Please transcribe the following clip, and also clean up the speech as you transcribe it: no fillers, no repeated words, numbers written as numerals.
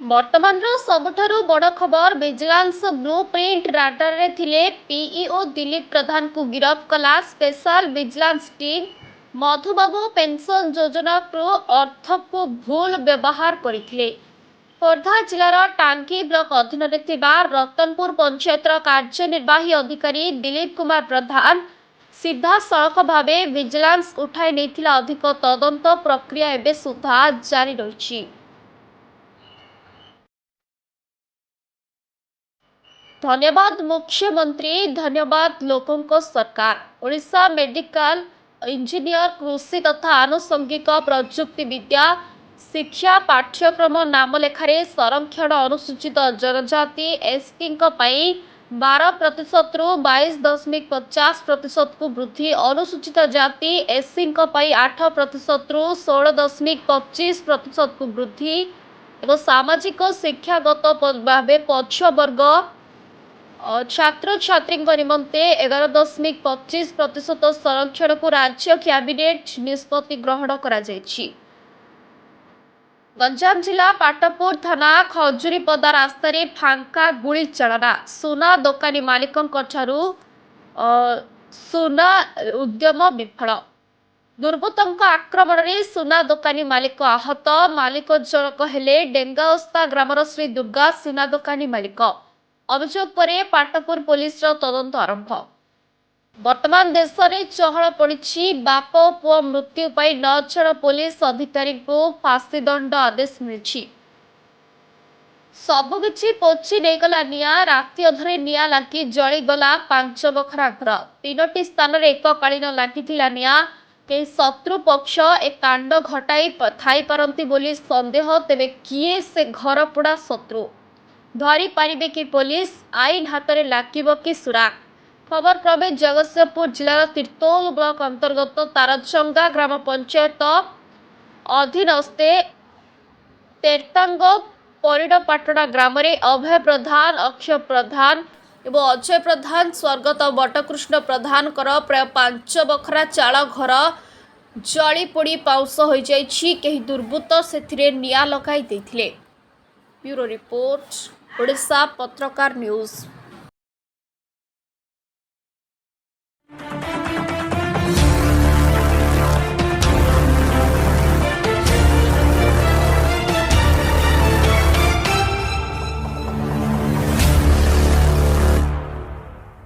ବର୍ତ୍ତମାନ ସବୁଠାରୁ ବଡ଼ ଖବର ଭିଜିଲାନ୍ସ ବ୍ଲୁ ପ୍ରିଣ୍ଟ ରାଡାରରେ ଥିଲେ ପିଇଓ ଦିଲ୍ଲୀପ ପ୍ରଧାନଙ୍କୁ ଗିରଫ କଲା special vigilance team. Madhubabu pension ଯୋଜନାରୁ ଅର୍ଥକୁ ଭୁଲ ବ୍ୟବହାର କରିଥିଲେ। ଖୋର୍ଦ୍ଧା ଜିଲ୍ଲାର ଟାଙ୍ଗୀ ବ୍ଲକ ଅଧୀନରେ ଥିବା ରତନପୁର ପଞ୍ଚାୟତର କାର୍ଯ୍ୟନିର୍ବାହୀ ଅଧିକାରୀ ଦିଲ୍ଲୀପ କୁମାର ପ୍ରଧାନ ସିଧାସଳଖ ଭାବେ ଭିଜିଲାନ୍ସ ଉଠାଇ ନେଇଥିଲା। ଅଧିକ ତଦନ୍ତ ପ୍ରକ୍ରିୟା ଏବେ ସୁଦ୍ଧା ଜାରି ରହିଛି। धन्यवाद मुख्यमंत्री, धन्यवाद लोकों को सरकार। ओडिशा मेडिकल इंजीनियर कृषि तथा आनुषंगिक प्रजुक्ति विद्या शिक्षा पाठ्यक्रम नाम लेखारे संरक्षण अनुसूचित जनजाति एसटी 12% रु 22.50% को वृद्धि, अनुसूचित जाति एससी 8% रु 16.25% को वृद्धि और सामाजिक शिक्षागत भाव पछुआ वर्ग छात्र छात्री निमंते 11.25% संरक्षण को राज्य कैबिनेट निष्पत्ति ग्रहण करा जायछि। गंजाम जिला पाटपुर थाना खजुरीपदा रास्ता रे फांका गुली चालना, सुना दोकानी मालिकों सुना उद्यम विफल। दुर्बृत्तों आक्रमण में सुना दोकानी मालिक आहत। मालिक जनक हेले डेंगाओस्ता ग्रामर श्री दुर्गा सुना दोकानी मालिक। अभियोग पर पाटपुर पुलिस तदंत आरंभ। वर्तमान देश में चहल पड़ी बाप पुओ मृत्यु पर 9 जन पुलिस अधिकारी को फांसी दंड आदेश मिली। सबकि पोची नेगला निया, राति अधरे निया लागी जलीगला 5 बखरा घर। 3टी स्थान में एककालीन लगी निया। कई शत्रु पक्ष ए कांड घटाई थाई पारती बोली संदेह। तेबे किए से घर पोड़ा शत्रु धरी पारिबे कि पुलिस? आईन हाथ में लागिबो कि सुराग? खबर क्रमे जगतसिंहपुर जिलार तीर्तोल ब्लॉक अंतर्गत तारचंगा ग्राम पंचायत अधीनस्थे तेरतांग परिडपाटଣା ग्राम रे अभय प्रधान, अक्षय प्रधान एवं अजय प्रधान स्वर्गत बटकृष्ण प्रधान प्राय 5 बखरा चाल घर जली पोड़ी पाउस हो जाइछि। केही दुर्बृत्त सेथिरे निया लगाई देथिले। ब्यूरो रिपोर्ट, ओडिशा पत्रकार न्यूज।